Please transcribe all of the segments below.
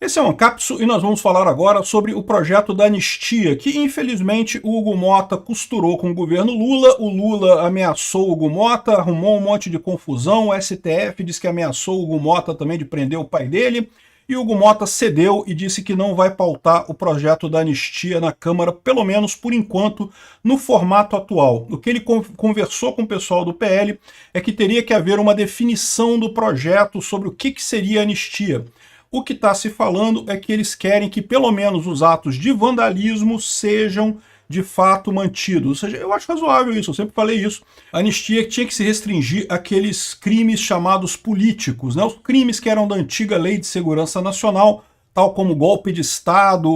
Esse é o Ancapsu e nós vamos falar agora sobre o projeto da anistia, que infelizmente o Hugo Motta costurou com o governo Lula. O Lula ameaçou o Hugo Motta, arrumou um monte de confusão, o STF disse que ameaçou o Hugo Motta também de prender o pai dele, e o Hugo Motta cedeu e disse que não vai pautar o projeto da anistia na Câmara, pelo menos por enquanto, no formato atual. O que ele conversou com o pessoal do PL é que teria que haver uma definição do projeto sobre o que seria anistia. O que está se falando é que eles querem que pelo menos os atos de vandalismo sejam de fato mantidos. Ou seja, eu acho razoável isso, eu sempre falei isso. A anistia tinha que se restringir àqueles crimes chamados políticos, né? Os crimes que eram da antiga Lei de Segurança Nacional, tal como golpe de Estado,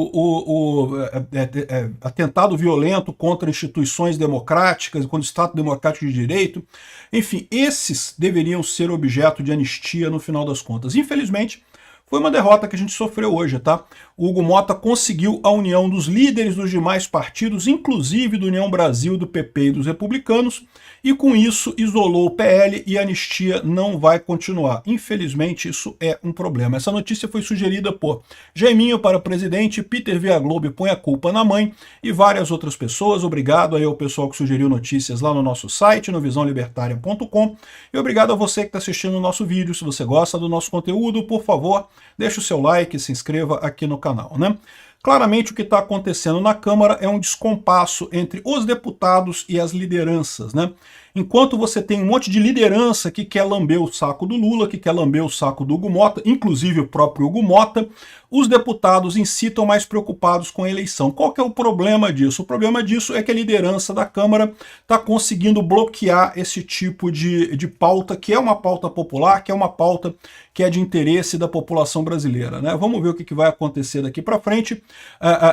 atentado violento contra instituições democráticas, contra o Estado Democrático de Direito. Enfim, esses deveriam ser objeto de anistia no final das contas. Infelizmente, foi uma derrota que a gente sofreu hoje, tá? O Hugo Motta conseguiu a união dos líderes dos demais partidos, inclusive do União Brasil, do PP e dos republicanos, e com isso isolou o PL e a anistia não vai continuar. Infelizmente, isso é um problema. Essa notícia foi sugerida por Jaiminho para presidente, Peter Viaglobe põe a culpa na mãe e várias outras pessoas. Obrigado aí ao pessoal que sugeriu notícias lá no nosso site, no visãolibertaria.com, e obrigado a você que está assistindo o nosso vídeo. Se você gosta do nosso conteúdo, por favor, deixe o seu like e se inscreva aqui no canal, né? Claramente o que está acontecendo na Câmara é um descompasso entre os deputados e as lideranças, né? Enquanto você tem um monte de liderança que quer lamber o saco do Lula, que quer lamber o saco do Hugo Motta, inclusive o próprio Hugo Motta, os deputados em si estão mais preocupados com a eleição. Qual que é o problema disso? O problema disso é que a liderança da Câmara está conseguindo bloquear esse tipo de pauta, que é uma pauta popular, que é uma pauta que é de interesse da população brasileira, né? Vamos ver o que vai acontecer daqui para frente.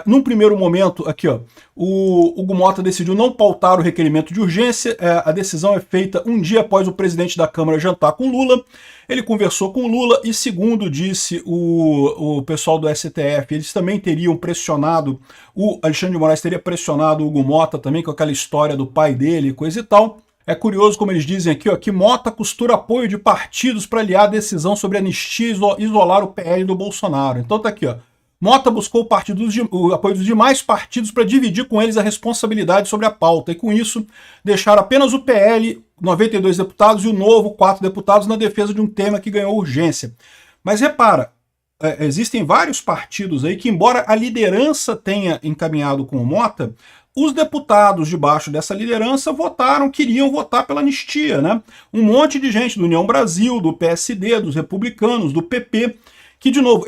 Num primeiro momento, aqui, ó, o Hugo Motta decidiu não pautar o requerimento de urgência. A decisão é feita um dia após o presidente da Câmara jantar com Lula. Ele conversou com Lula e, segundo disse o pessoal do STF, eles também teriam pressionado, o Alexandre de Moraes teria pressionado o Hugo Motta também com aquela história do pai dele, coisa e tal. É curioso como eles dizem aqui, ó, que Motta costura apoio de partidos para aliar a decisão sobre anistia e isolar o PL do Bolsonaro. Então tá aqui, ó. Motta buscou o apoio dos demais partidos para dividir com eles a responsabilidade sobre a pauta e, com isso, deixar apenas o PL, 92 deputados, e o Novo, 4 deputados, na defesa de um tema que ganhou urgência. Mas repara, existem vários partidos aí que, embora a liderança tenha encaminhado com o Motta, os deputados debaixo dessa liderança queriam votar pela anistia, né? Um monte de gente do União Brasil, do PSD, dos republicanos, do PP, que, de novo,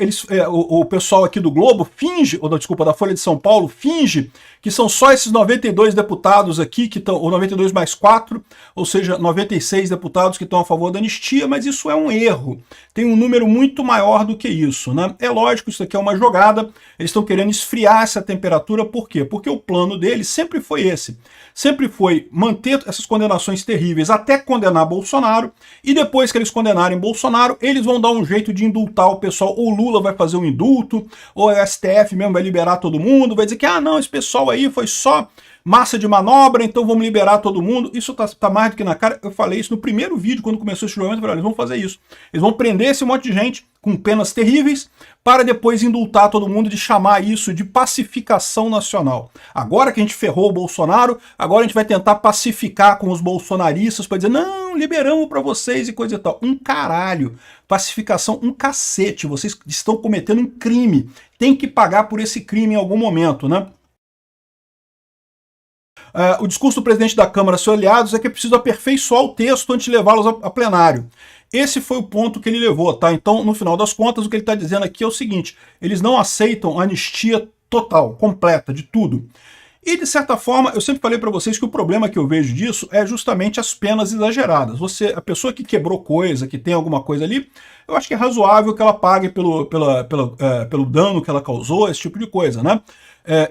o pessoal aqui do Globo finge, ou desculpa, da Folha de São Paulo, finge que são só esses 92 deputados aqui, que estão, ou 92 mais 4, ou seja, 96 deputados que estão a favor da anistia, mas isso é um erro. Tem um número muito maior do que isso, né? É lógico, isso aqui é uma jogada, eles estão querendo esfriar essa temperatura, por quê? Porque o plano deles sempre foi esse. Sempre foi manter essas condenações terríveis até condenar Bolsonaro, e depois que eles condenarem Bolsonaro, eles vão dar um jeito de indultar o pessoal. Ou Lula vai fazer um indulto, ou a STF mesmo vai liberar todo mundo, vai dizer que, não, esse pessoal aí foi só massa de manobra, então vamos liberar todo mundo. Isso tá mais do que na cara. Eu falei isso no primeiro vídeo, quando começou esse julgamento, eu falei, eles vão fazer isso. Eles vão prender esse monte de gente com penas terríveis, para depois indultar todo mundo, de chamar isso de pacificação nacional. Agora que a gente ferrou o Bolsonaro, agora a gente vai tentar pacificar com os bolsonaristas para dizer, não, liberamos para vocês e coisa e tal. Um caralho. Pacificação, um cacete. Vocês estão cometendo um crime. Tem que pagar por esse crime em algum momento, né? O discurso do presidente da Câmara, seus aliados, é que é preciso aperfeiçoar o texto antes de levá-los a plenário. Esse foi o ponto que ele levou, tá? Então, no final das contas, o que ele está dizendo aqui é o seguinte: eles não aceitam a anistia total, completa, de tudo. E, de certa forma, eu sempre falei para vocês que o problema que eu vejo disso é justamente as penas exageradas. A pessoa que quebrou coisa, que tem alguma coisa ali, eu acho que é razoável que ela pague pelo dano que ela causou, esse tipo de coisa, né?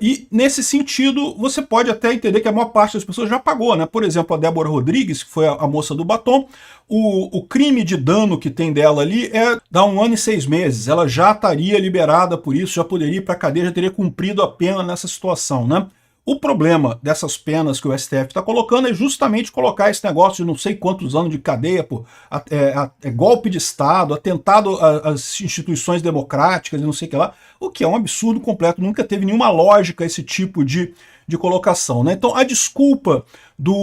E, nesse sentido, você pode até entender que a maior parte das pessoas já pagou, né? Por exemplo, a Débora Rodrigues, que foi a moça do batom, o crime de dano que tem dela ali dá 1 ano e 6 meses. Ela já estaria liberada por isso, já poderia ir para a cadeia, já teria cumprido a pena nessa situação, né? O problema dessas penas que o STF está colocando é justamente colocar esse negócio de não sei quantos anos de cadeia por golpe de Estado, atentado às instituições democráticas e não sei o que lá, o que é um absurdo completo, nunca teve nenhuma lógica esse tipo de colocação, né? Então a desculpa do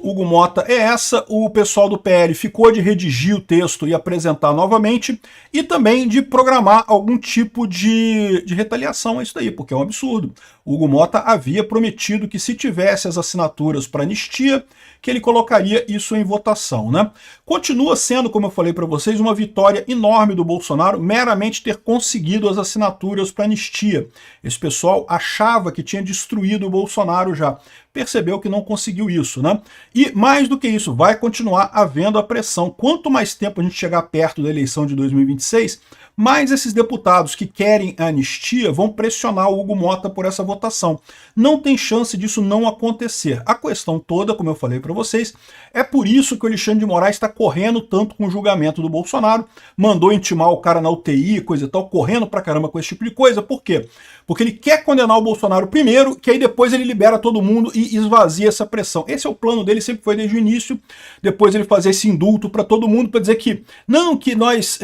Hugo Mota é essa, o pessoal do PL ficou de redigir o texto e apresentar novamente, e também de programar algum tipo de retaliação a isso daí, porque é um absurdo. O Hugo Mota havia prometido que se tivesse as assinaturas para anistia, que ele colocaria isso em votação, né? Continua sendo, como eu falei para vocês, uma vitória enorme do Bolsonaro meramente ter conseguido as assinaturas para anistia. Esse pessoal achava que tinha destruído o Bolsonaro já. Percebeu que não conseguiu isso, né? E mais do que isso, vai continuar havendo a pressão. Quanto mais tempo a gente chegar perto da eleição de 2026, mais esses deputados que querem a anistia vão pressionar o Hugo Mota por essa votação. Não tem chance disso não acontecer. A questão toda, como eu falei para vocês, é por isso que o Alexandre de Moraes está correndo tanto com o julgamento do Bolsonaro, mandou intimar o cara na UTI, coisa e tal, correndo pra caramba com esse tipo de coisa. Por quê? Porque ele quer condenar o Bolsonaro primeiro, que aí depois ele libera todo mundo e esvazia essa pressão. Esse é o plano dele, sempre foi desde o início. Depois ele fazer esse indulto para todo mundo, para dizer que não, que nós,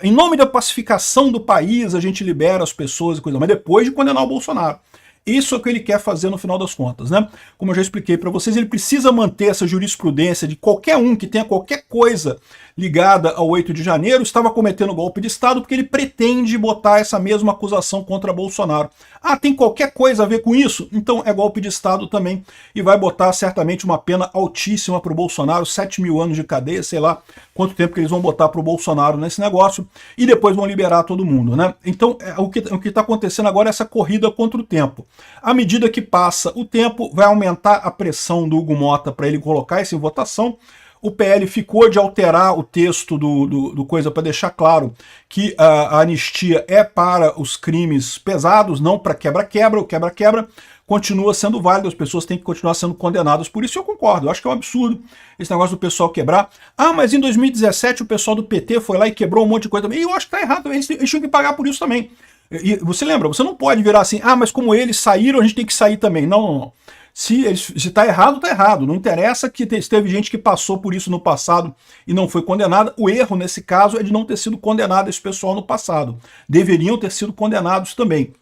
em nome da pacificação do país, a gente libera as pessoas e coisa, mas depois de condenar o Bolsonaro. Isso é o que ele quer fazer no final das contas, né? Como eu já expliquei para vocês, ele precisa manter essa jurisprudência de qualquer um que tenha qualquer coisa ligada ao 8 de janeiro estava cometendo golpe de Estado, porque ele pretende botar essa mesma acusação contra Bolsonaro. Ah, tem qualquer coisa a ver com isso? Então é golpe de Estado também, e vai botar certamente uma pena altíssima para o Bolsonaro, 7.000 anos de cadeia, sei lá quanto tempo que eles vão botar para o Bolsonaro nesse negócio, e depois vão liberar todo mundo, né? Então o que está acontecendo agora é essa corrida contra o tempo. À medida que passa o tempo, vai aumentar a pressão do Hugo Mota para ele colocar isso em votação. O PL ficou de alterar o texto do coisa para deixar claro que a anistia é para os crimes pesados, não para quebra-quebra. O quebra-quebra continua sendo válido, as pessoas têm que continuar sendo condenadas. Por isso eu concordo, eu acho que é um absurdo esse negócio do pessoal quebrar. Ah, mas em 2017 o pessoal do PT foi lá e quebrou um monte de coisa também. E eu acho que está errado também, eles tinham que pagar por isso também. E você lembra, você não pode virar assim, ah, mas como eles saíram, a gente tem que sair também. Não, não, não. Se está errado, está errado. Não interessa que teve gente que passou por isso no passado e não foi condenada. O erro, nesse caso, é de não ter sido condenado esse pessoal no passado. Deveriam ter sido condenados também.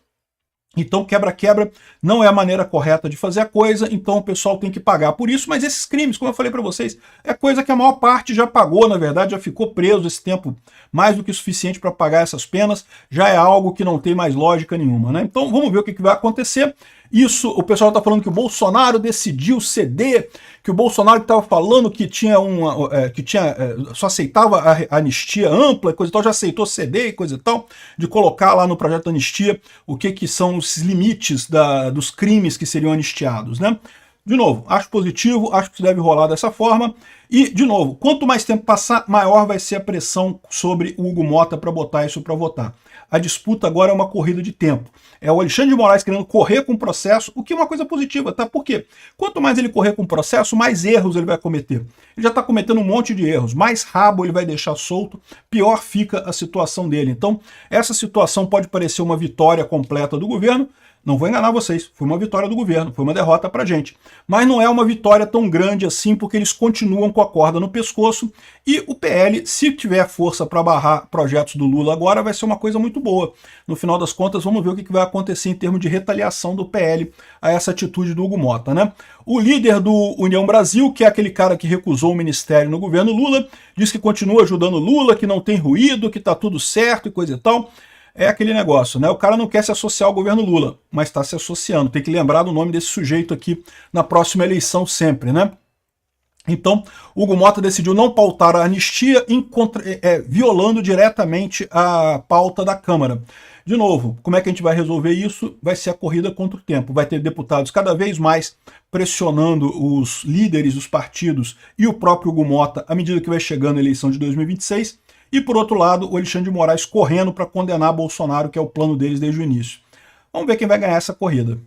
Então, quebra-quebra não é a maneira correta de fazer a coisa, então o pessoal tem que pagar por isso, mas esses crimes, como eu falei para vocês, é coisa que a maior parte já pagou, na verdade, já ficou preso esse tempo mais do que suficiente para pagar essas penas, já é algo que não tem mais lógica nenhuma, né? Então, vamos ver o que vai acontecer. Isso, o pessoal está falando que o Bolsonaro decidiu ceder, que o Bolsonaro estava falando que só aceitava a anistia ampla e coisa e tal, já aceitou ceder e coisa e tal, de colocar lá no projeto da anistia o que são os limites dos crimes que seriam anistiados, né? De novo, acho positivo, acho que isso deve rolar dessa forma. E, de novo, quanto mais tempo passar, maior vai ser a pressão sobre o Hugo Mota para botar isso para votar. A disputa agora é uma corrida de tempo. É o Alexandre de Moraes querendo correr com o processo, o que é uma coisa positiva, tá? Por quê? Quanto mais ele correr com o processo, mais erros ele vai cometer. Ele já está cometendo um monte de erros. Mais rabo ele vai deixar solto, pior fica a situação dele. Então, essa situação pode parecer uma vitória completa do governo. Não vou enganar vocês, foi uma vitória do governo, foi uma derrota pra gente. Mas não é uma vitória tão grande assim, porque eles continuam com a corda no pescoço, e o PL, se tiver força para barrar projetos do Lula agora, vai ser uma coisa muito boa. No final das contas, vamos ver o que vai acontecer em termos de retaliação do PL a essa atitude do Hugo Mota, né? O líder do União Brasil, que é aquele cara que recusou o ministério no governo Lula, diz que continua ajudando Lula, que não tem ruído, que tá tudo certo e coisa e tal. É aquele negócio, né? O cara não quer se associar ao governo Lula, mas está se associando. Tem que lembrar do nome desse sujeito aqui na próxima eleição sempre, né? Então, Hugo Mota decidiu não pautar a anistia, violando diretamente a pauta da Câmara. De novo, como é que a gente vai resolver isso? Vai ser a corrida contra o tempo. Vai ter deputados cada vez mais pressionando os líderes dos partidos e o próprio Hugo Mota à medida que vai chegando a eleição de 2026. E, por outro lado, o Alexandre de Moraes correndo para condenar Bolsonaro, que é o plano deles desde o início. Vamos ver quem vai ganhar essa corrida.